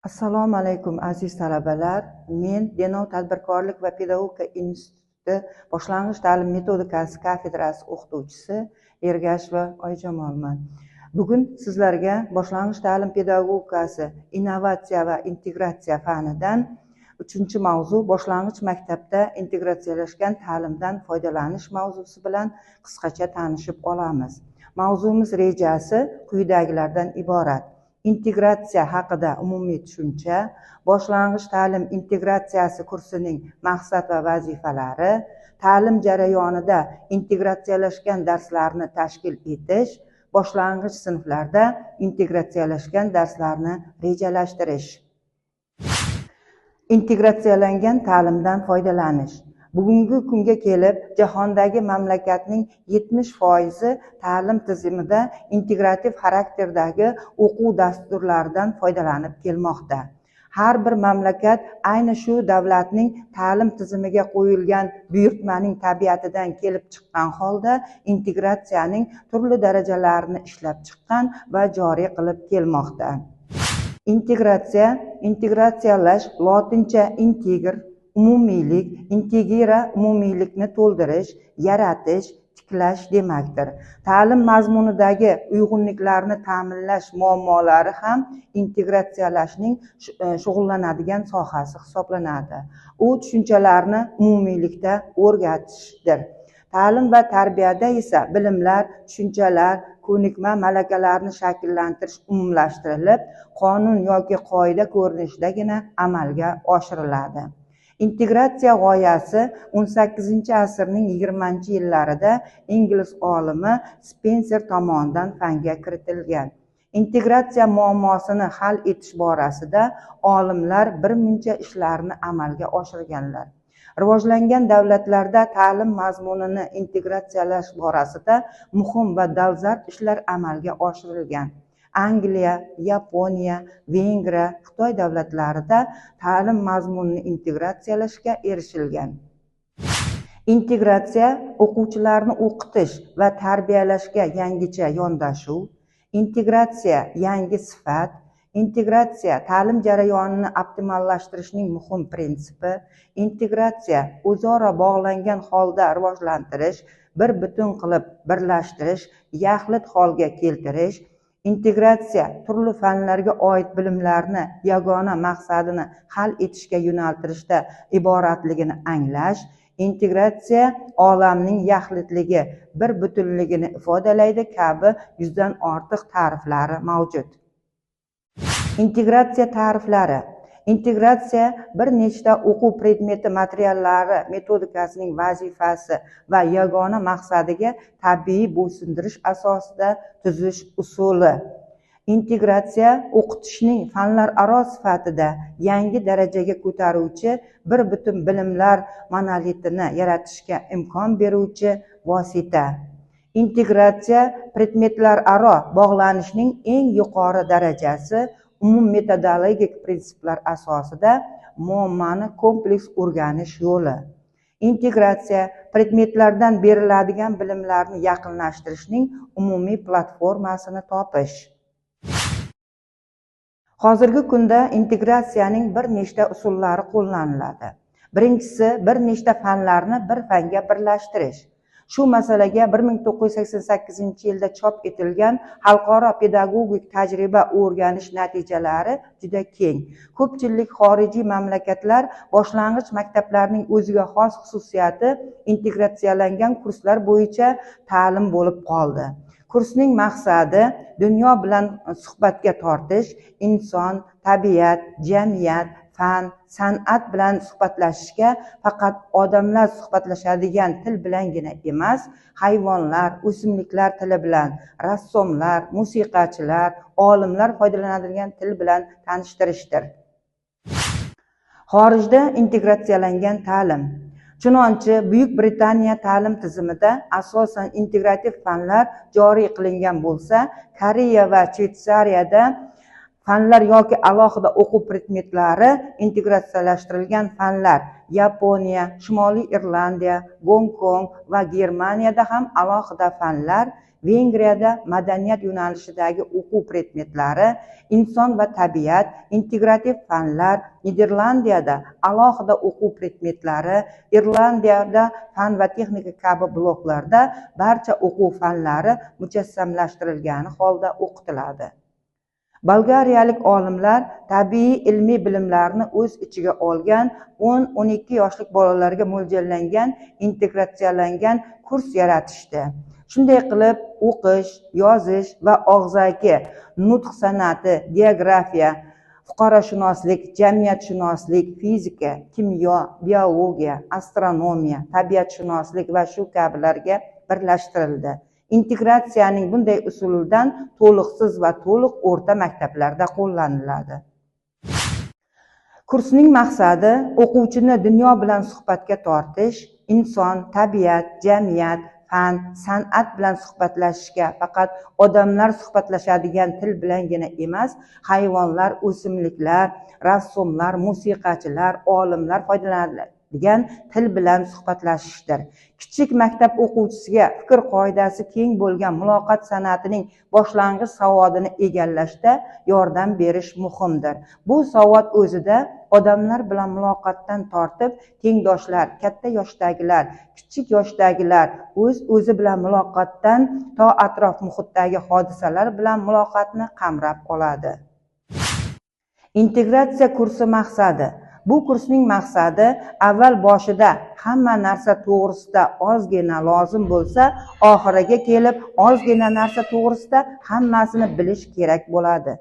Assalomu alaykum aziz talabalar. Men Denov tadbirkorlik va pedagogika instituti boshlang'ich ta'lim metodikasi kafedrasi o'qituvchisi Ergasheva Oyjamolman. Bugun sizlarga boshlang'ich ta'lim pedagogikasi innovatsiya va integratsiya fanidan 3-mavzu boshlang'ich maktabda integratsiyalashgan ta'limdan foydalanish mavzusi bilan qisqacha tanishib olamiz. Mavzumiz rejasi quyidagilardan iborat. Integratsiya haqida umumiy tushuncha, boshlang'ich ta'lim integratsiyasi kursining maqsad va vazifalari, ta'lim jarayonida integratsiyalashgan darslarni tashkil etish, boshlang'ich sinflarda integratsiyalashgan darslarni rejalashtirish. Integratsiyalangan ta'limdan foydalanish. Bugungi kunga kelib, jahondagi mamlakatning 70% ta'lim tizimida integrativ xarakterdagi o'quv dasturlaridan foydalanib kelmoqda. Har bir mamlakat ayni shu davlatning ta'lim tizimiga qo'yilgan buyurtmaning tabiatidan kelib chiqqan holda integratsiyaning turli darajalarini ishlab chiqqan va joriy qilib kelmoqda. Integratsiyalash lotincha integr, umumiylik, integra umumiylikni to'ldirish, yaratish, tiklash demakdir. Ta'lim mazmunidagi uyg'unliklarni ta'minlash muammolari ham integratsiyalashning shug'ullanadigan sohasi hisoblanadi. U tushunchalarni umumiylikda o'rgatishdir. Ta'lim va tarbiyada esa bilimlar, tushunchalar, ko'nikma, malakalarni shakllantirish umumlashtirilib, qonun yoki qoida ko'rinishidagina amalga oshiriladi. Integratsiya g'oyasi 18-asrning 20-yillarida ingliz olimi Spenser tomonidan fanga kiritilgan. Integratsiya muammosini hal etish borasida olimlar birmuncha ishlarni amalga oshirganlar. Rivojlangan davlatlarda ta'lim mazmunini integratsiyalash borasida muhim va dolzarb ishlar amalga oshirilgan. Angliya, Yaponiya, Vengriya, Xitoy davlatlarida ta'lim mazmunini integratsiyalashga erishilgan. Integratsiya o'quvchilarni o'qitish va tarbiyalashga yangicha yondashuv, integratsiya yangi sifat, integratsiya ta'lim jarayonini optimallashtirishning muhim prinsipi, integratsiya o'zaro bog'langan holda rivojlantirish, bir butun qilib birlashtirish, yaxlit holga keltirish, integratsiya turli fanlarga oid bilimlarni yagona maqsadini hal etishga yo'naltirishda iboratligini anglash, integratsiya olamning yaxlitligi, bir butunligini ifodalaydi kabi 100dan ortiq ta'riflari mavjud. Integratsiya ta'riflari. Integratsiya bir nechta o'quv predmeti materiallari metodikasining vazifasi va yagona maqsadiga tabiiy bo'ysundirish asosida tuzish usuli. Integratsiya o'qitishning fanlararo sifatida yangi darajaga ko'taruvchi, bir butun bilimlar monolitini yaratishga imkon beruvchi vosita. Integratsiya predmetlararo bog'lanishning eng yuqori darajasi, umum metodologik prinsiplar asosida muammoni kompleks o'rganish yo'li. Integratsiya predmetlardan beriladigan bilimlarni yaqinlashtirishning umumiy platformasini topish. Hozirgi kunda integratsiyaning bir nechta usullari qo'llaniladi. Birinchisi, bir nechta fanlarni bir fanga birlashtirish. Shu masalaga 1988-yilda chop etilgan xalqaro pedagogik tajriba o'rganish natijalari juda keng. Ko'pchilik xorijiy mamlakatlar boshlang'ich maktablarning o'ziga xos xususiyati integratsiyalangan kurslar bo'yicha ta'lim bo'lib qoldi. Kursning maqsadi dunyo bilan suhbatga tortish, inson, tabiat, jamiyat, fan, san'at bilan suhbatlashishga faqat odamlar suhbatlashadigan til bilangina emas, hayvonlar, o'simliklar tili bilan, rassomlar, musiqachilar, olimlar foydalanadigan til bilan tanishtirishdir. Xorijda integratsiyalangan ta'lim. Chunonchi Buyuk Britaniya ta'lim tizimida asosan integrativ fanlar joriy qilingan bo'lsa, Koreya va Shveysariyada fanlar yoki alohida o'quv predmetlari integratsiyalashtirilgan fanlar, Yaponiya, Shimoliy Irlandiya, Gong Kong va Germaniyada ham alohida fanlar Vengriyada madaniyat yo'nalishidagi o'quv predmetlari, inson va tabiat, integrativ fanlar, Niderlandiyada alohida o'quv predmetlari, Irlandiyada fan va texnika kabi bloklarda barcha o'quv fanlari mujassamlashtirilgani holda o'qitiladi. Bolgariyalik olimlar tabiiy ilmiy bilimlarni o'z ichiga olgan 10-12 yoshlik bolalarga mo'ljallangan integratsiyalangan kurs yaratishdi. Shunday qilib, o'qish, yozish va og'zaki nutq san'ati, geografiya, fuqaroshunoslik, jamiyatshunoslik, fizika, kimyo, biologiya, astronomiya, tabiatshunoslik va shu kabilarga birlashtirildi. Integratsiyaning bunday usulidan to'liqsiz va to'liq o'rta maktablarda qo'llaniladi. Kursning maqsadi o'quvchini dunyo bilan suhbatga tortish, inson, tabiat, jamiyat, fan, san'at bilan suhbatlashishga faqat odamlar suhbatlashadigan til bilangina emas, hayvonlar, o'simliklar, rassomlar, musiqachilar, olimlar foydalanadigan til bilan suhbatlashishdir. Kichik maktab o'quvchisiga fikr qoidasi keng bo'lgan muloqot san'atining boshlang'ich savodini egallashda yordam berish muhimdir. Bu savod o'zida odamlar bilan muloqotdan tortib, tengdoshlar, katta yoshdagilar, kichik yoshdagilar, o'zi bilan muloqotdan to atrof muhitdagi hodisalar bilan muloqotni qamrab oladi. Integratsiya kursi maqsadi. Bu kursning maqsadi avval boshida hamma narsa to'g'risida ozgina lozim bo'lsa, oxiriga kelib ozgina narsa to'g'risida hammasini bilish kerak bo'ladi.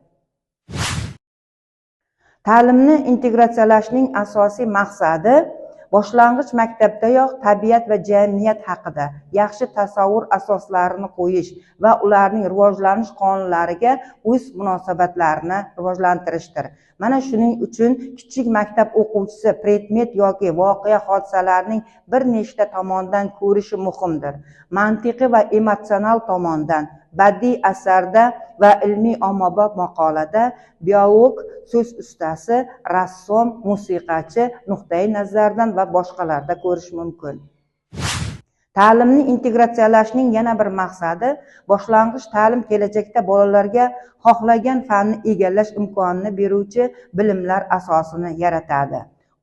Ta'limni integratsiyalashning asosiy maqsadi boshlang'ich maktabdayoq tabiat va jamiyat haqida yaxshi tasavvur asoslarini qo'yish va ularning rivojlanish qonunlariga o'z munosabatlarini rivojlantirishdir. Mana shuning uchun kichik maktab o'quvchisi predmet yoki voqea hodisalarning bir nechta tomondan ko'rishi muhimdir. Mantiqiy va emotsional tomondan, badiiy asarda va ilmiy ommabop maqolada, biolog, so'z ustasi, rassom, musiqachi nuqtai nazardan va boshqalarda ko'rish mumkin. Ta'limni integratsiyalashning yana bir maqsadi boshlang'ich ta'lim kelajakda bolalarga xohlagan fanni egallash imkonini beruvchi bilimlar asosini yaratadi.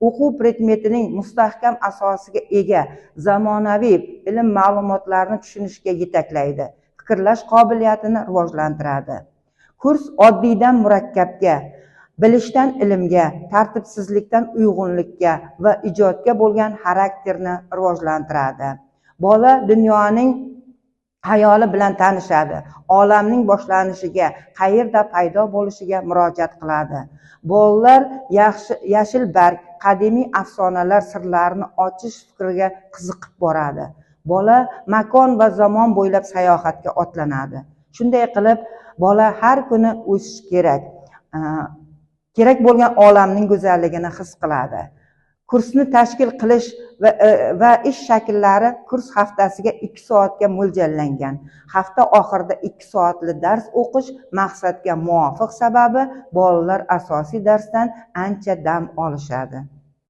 O'quv predmetining mustahkam asosiga ega zamonaviy ilm ma'lumotlarini tushunishga yetaklaydi, fikrlash qobiliyatini rivojlantiradi. Kurs oddiydan murakkabga, bilishdan ilmga, tartibsizlikdan uyg'unlikka va ijodga bo'lgan xarakterni rivojlantiradi. Bola dunyoning hayoli bilan tanishadi, olamning boshlanishiga, qayerda paydo bo'lishiga murojaat qiladi. Bolalar yashil barg, qadimiy afsonalar sirlarini ochish fikriga qiziqib boradi. Bola makon va zamon bo'ylab sayohatga otlanadi. Shunday qilib, bola har kuni o'sish kerak bo'lgan olamning go'zalligini his qiladi. Kursni tashkil qilish va ish shakllari kurs haftasiga 2 soatga mo'ljallangan. Hafta oxirida 2 soatli dars o'qish maqsadga muvofiq sababi bolalar asosiy darsdan ancha dam olishadi.